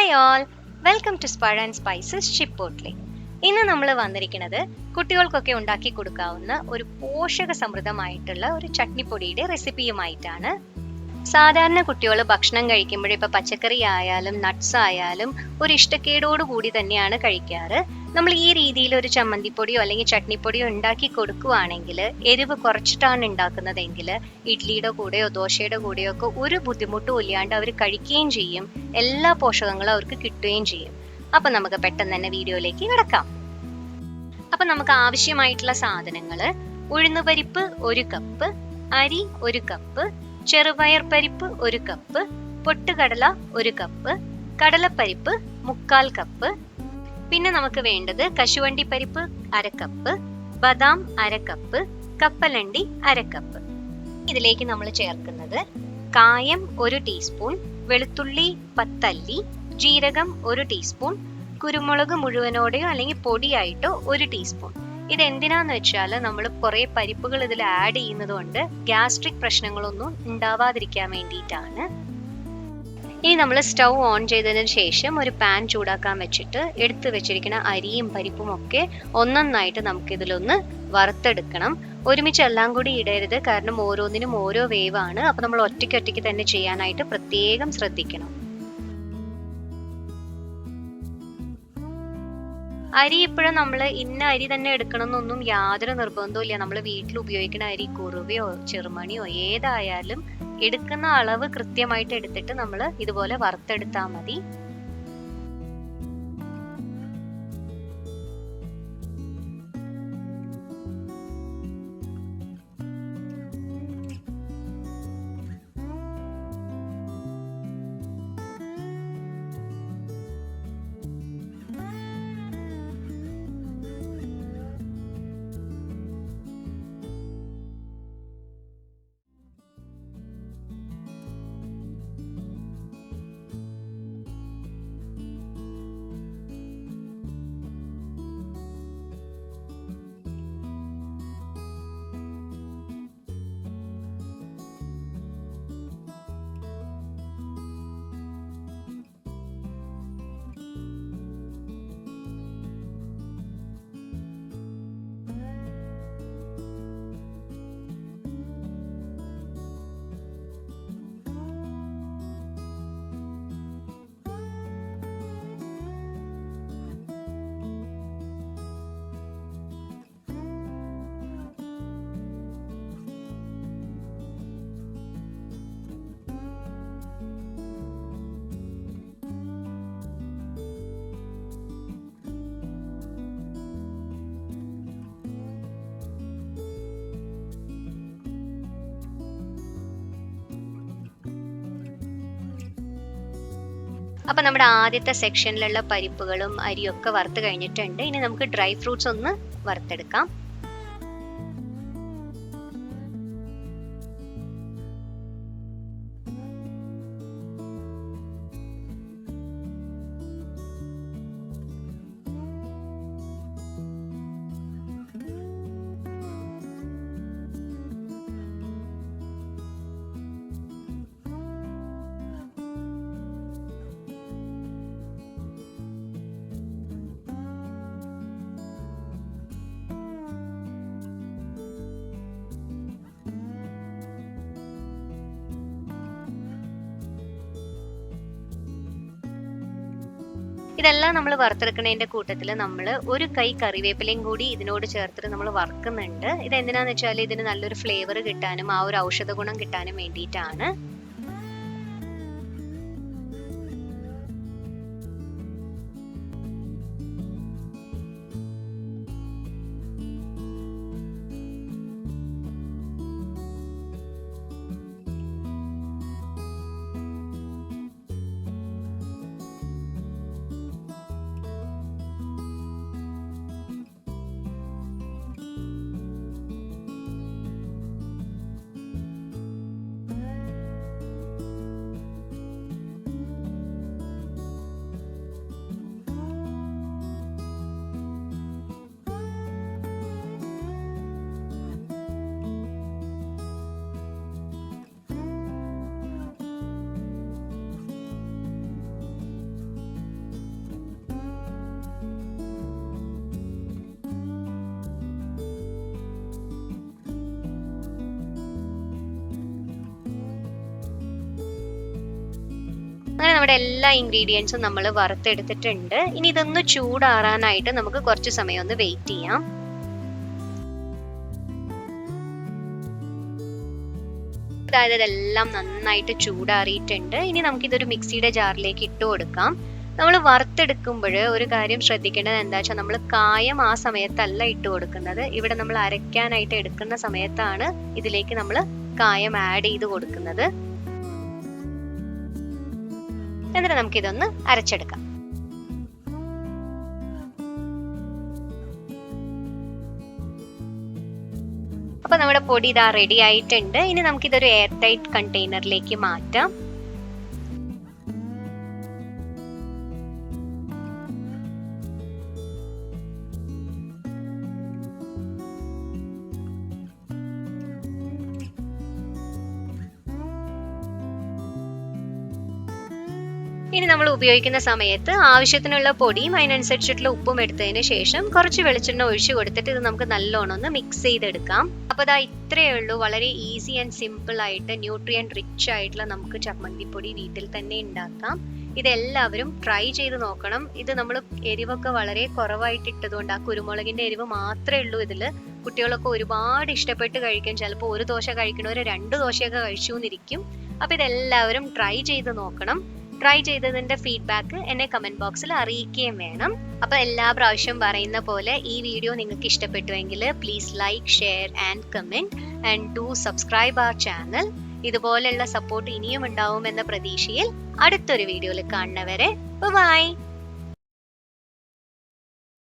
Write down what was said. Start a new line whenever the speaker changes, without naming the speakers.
Hi all, welcome to spur and spices chipotle. ഇന്ന് നമ്മൾ വന്നിരിക്കുന്നത് കുട്ടികൾക്കൊക്കെ ഉണ്ടാക്കി കൊടുക്കാവുന്ന ഒരു പോഷക സമൃദ്ധമായിട്ടുള്ള ഒരു ചട്നിപ്പൊടിയുടെ റെസിപ്പിയുമായിട്ടാണ്. സാധാരണ കുട്ടികൾ ഭക്ഷണം കഴിക്കുമ്പോൾ ഇപ്പൊ പച്ചക്കറി ആയാലും നട്ട്സ് ആയാലും ഒരു ഇഷ്ടക്കേടോടുകൂടി തന്നെയാണ് കഴിക്കാറ്. നമ്മൾ ഈ രീതിയിൽ ഒരു ചമ്മന്തിപ്പൊടിയോ അല്ലെങ്കിൽ ചട്നിപ്പൊടിയോ ഉണ്ടാക്കി കൊടുക്കുവാണെങ്കിൽ, എരിവ് കുറച്ചിട്ടാണ് ഉണ്ടാക്കുന്നതെങ്കിൽ ഇഡ്ലിയുടെ കൂടെയോ ദോശയുടെ കൂടെയോ ഒക്കെ ഒരു ബുദ്ധിമുട്ടും ഇല്ലാണ്ട് അവർ കഴിക്കുകയും ചെയ്യും. എല്ലാ പോഷകങ്ങളും അവർക്ക് കിട്ടുകയും ചെയ്യും. അപ്പൊ നമുക്ക് പെട്ടെന്ന് തന്നെ വീഡിയോയിലേക്ക് കിടക്കാം. അപ്പൊ നമുക്ക് ആവശ്യമായിട്ടുള്ള സാധനങ്ങള്: ഉഴുന്നുപരിപ്പ് 1 കപ്പ്, അരി 1 കപ്പ്, ചെറുപയർ പരിപ്പ് 1 കപ്പ്, പൊട്ടുകടല 1 കപ്പ്, കടലപ്പരിപ്പ് 1/4 കപ്പ്. പിന്നെ നമുക്ക് വേണ്ടത് കശുവണ്ടി പരിപ്പ് 1/2 കപ്പ്, ബദാം 1/2 കപ്പ്, കപ്പലണ്ടി 1/2 കപ്പ്. ഇതിലേക്ക് നമ്മൾ ചേർക്കുന്നത് കായം 1 ടീസ്പൂൺ, വെളുത്തുള്ളി 10 അല്ലി, ജീരകം 1 ടീസ്പൂൺ, കുരുമുളക് മുഴുവനോടെയോ അല്ലെങ്കിൽ പൊടിയായിട്ടോ 1 ടീസ്പൂൺ. ഇത് എന്തിനാന്ന് വെച്ചാൽ നമ്മൾ കുറെ പരിപ്പുകൾ ഇതിൽ ആഡ് ചെയ്യുന്നത് കൊണ്ട് ഗ്യാസ്ട്രിക് പ്രശ്നങ്ങളൊന്നും ഉണ്ടാവാതിരിക്കാൻ വേണ്ടിയിട്ടാണ്. ഇനി നമ്മൾ സ്റ്റൗ ഓൺ ചെയ്തതിന് ശേഷം ഒരു പാൻ ചൂടാക്കാൻ വെച്ചിട്ട് എടുത്തു വെച്ചിരിക്കുന്ന അരിയും പരിപ്പും ഒക്കെ ഒന്നൊന്നായിട്ട് നമുക്ക് ഇതിലൊന്ന് വറുത്തെടുക്കണം. ഒരുമിച്ച് എല്ലാം കൂടി ഇടരുത്, കാരണം ഓരോന്നിനും ഓരോ വേവാണ്. അപ്പൊ നമ്മൾ ഒറ്റയ്ക്ക് തന്നെ ചെയ്യാനായിട്ട് പ്രത്യേകം ശ്രദ്ധിക്കണം. അരി ഇപ്പോഴും നമ്മൾ ഇന്ന അരി തന്നെ എടുക്കണം എന്നൊന്നും യാതൊരു നിർബന്ധവും ഇല്ല. നമ്മൾ വീട്ടിൽ ഉപയോഗിക്കുന്ന അരി കുറുവയോ ചെറുമണിയോ ഏതായാലും എടുക്കുന്ന അളവ് കൃത്യമായിട്ട് എടുത്തിട്ട് നമ്മൾ ഇതുപോലെ വറുത്തെടുത്താൽ മതി. അപ്പൊ നമ്മുടെ ആദ്യത്തെ സെക്ഷനിലുള്ള പരിപ്പുകളും അരിയൊക്കെ വറുത്ത് കഴിഞ്ഞിട്ടുണ്ട്. ഇനി നമുക്ക് ഡ്രൈ ഫ്രൂട്ട്സ് ഒന്ന് വറുത്തെടുക്കാം. ഇതെല്ലാം നമ്മൾ വറുത്തെടുക്കുന്നതിന്റെ കൂട്ടത്തിൽ നമ്മൾ ഒരു കൈ കറിവേപ്പിലയും കൂടി ഇതിനോട് ചേർത്തിട്ട് നമ്മൾ വറുക്കുന്നുണ്ട്. ഇത് എന്തിനാന്ന് വെച്ചാൽ ഇതിന് നല്ലൊരു ഫ്ലേവർ കിട്ടാനും ആ ഒരു ഔഷധ ഗുണം കിട്ടാനും വേണ്ടിയിട്ടാണ്. അങ്ങനെ നമ്മുടെ എല്ലാ ഇൻഗ്രീഡിയൻസും നമ്മൾ വറുത്തെടുത്തിട്ടുണ്ട്. ഇനി ഇതൊന്ന് ചൂടാറാനായിട്ട് നമുക്ക് കുറച്ച് സമയം ഒന്ന് വെയിറ്റ് ചെയ്യാം. അതായത് ഇതെല്ലാം നന്നായിട്ട് ചൂടാറിയിട്ടുണ്ട്. ഇനി നമുക്കിതൊരു മിക്സിയുടെ ജാറിലേക്ക് ഇട്ട് കൊടുക്കാം. നമ്മൾ വറുത്തെടുക്കുമ്പോൾ ഒരു കാര്യം ശ്രദ്ധിക്കേണ്ടത് എന്താ വെച്ചാൽ നമ്മൾ കായം ആ സമയത്തല്ല ഇട്ട് കൊടുക്കുന്നത്. ഇവിടെ നമ്മൾ അരയ്ക്കാനായിട്ട് എടുക്കുന്ന സമയത്താണ് ഇതിലേക്ക് നമ്മൾ കായം ആഡ് ചെയ്ത് കൊടുക്കുന്നത്. എന്നിട്ട് നമുക്കിതൊന്ന് അരച്ചെടുക്കാം. അപ്പൊ നമ്മുടെ പൊടി ഇതാ റെഡി ആയിട്ടുണ്ട്. ഇനി നമുക്കിതൊരു എയർ ടൈറ്റ് കണ്ടെയ്നറിലേക്ക് മാറ്റാം. ഇനി നമ്മൾ ഉപയോഗിക്കുന്ന സമയത്ത് ആവശ്യത്തിനുള്ള പൊടിയും അതിനനുസരിച്ചിട്ടുള്ള ഉപ്പും എടുത്തതിന് ശേഷം കുറച്ച് വെളിച്ചെണ്ണ ഒഴിച്ചു കൊടുത്തിട്ട് ഇത് നമുക്ക് നല്ലോണം ഒന്ന് മിക്സ് ചെയ്തെടുക്കാം. അപ്പൊ അതാ ഇത്രയേ ഉള്ളൂ. വളരെ ഈസി ആൻഡ് സിമ്പിൾ ആയിട്ട് ന്യൂട്രിയന്റ് റിച്ച് ആയിട്ടുള്ള നമുക്ക് ചമ്മന്തിപ്പൊടി വീട്ടിൽ തന്നെ ഉണ്ടാക്കാം. ഇതെല്ലാവരും ട്രൈ ചെയ്ത് നോക്കണം. ഇത് നമ്മൾ എരിവൊക്കെ വളരെ കുറവായിട്ട് ഇട്ടതുകൊണ്ട് ആ കുരുമുളകിന്റെ എരിവ് മാത്രമേ ഉള്ളൂ ഇതില്. കുട്ടികളൊക്കെ ഒരുപാട് ഇഷ്ടപ്പെട്ട് കഴിക്കും. ചിലപ്പോൾ ഒരു ദോശ കഴിക്കണവര് 2 ദോശയൊക്കെ കഴിച്ചു എന്നിരിക്കും. അപ്പൊ ഇതെല്ലാവരും ട്രൈ ചെയ്ത് നോക്കണം. ട്രൈ ചെയ്തതിന്റെ ഫീഡ്ബാക്ക് എന്നെ കമന്റ് ബോക്സിൽ അറിയിക്കുകയും വേണം. അപ്പൊ എല്ലാ പ്രാവശ്യം പറയുന്ന പോലെ ഈ വീഡിയോ നിങ്ങൾക്ക് ഇഷ്ടപ്പെട്ടുവെങ്കിൽ please like, share and comment and do subscribe our channel. ഇതുപോലെയുള്ള സപ്പോർട്ട് ഇനിയും ഉണ്ടാവുമെന്ന പ്രതീക്ഷയിൽ അടുത്തൊരു വീഡിയോയിൽ കാണുന്നവരെ ബൈ.